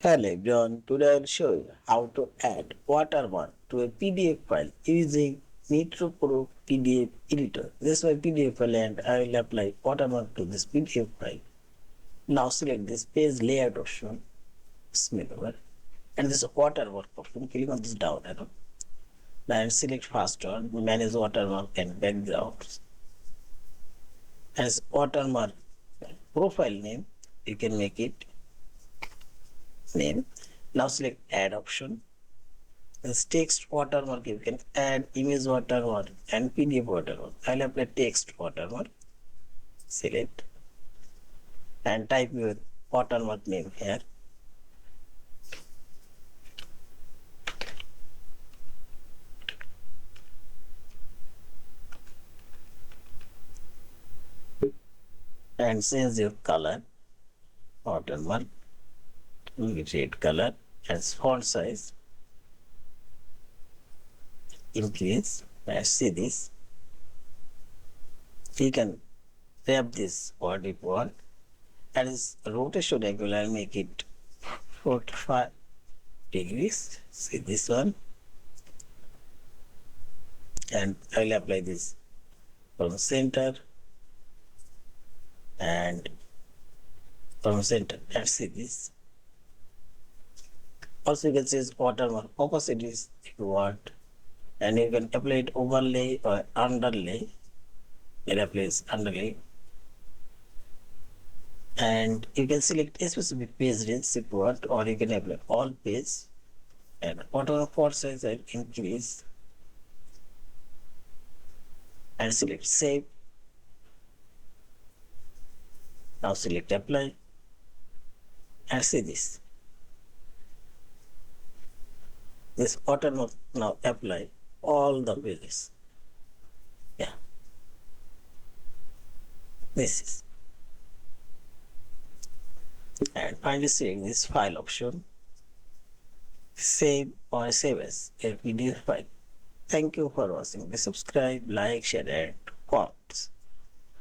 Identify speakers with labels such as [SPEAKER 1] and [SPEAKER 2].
[SPEAKER 1] Hello everyone, today I will show you how to add watermark to a PDF file using Nitro Pro PDF Editor. This is my PDF file and I will apply watermark to this PDF file. Now select this page layout option, smooth over, and this watermark option. Click on this down arrow. Then select first one, manage watermark and backgrounds. As watermark profile name, you can make it name. Now select add option. This text watermark, you can add image watermark and PDF watermark. I'll apply text watermark. Select and type your watermark name here. And change your color watermark, red color, as font size increase. And see this. You can wrap this what you want, and its rotation angle I'll make it 45 degrees. See this one, and I'll apply this from center and from center, and see this. Also you can choose watermark opacities if you want, and you can apply it overlay or underlay. It applies underlay, and you can select a specific page range if you want, or you can apply all page. And watermark font size I'll increase and select save. Now select apply and see this. This watermark now apply all the pages. Yeah, this is. And finally select this file option, save or save as a PDF file. Thank you for watching. Please subscribe, like, share and comment.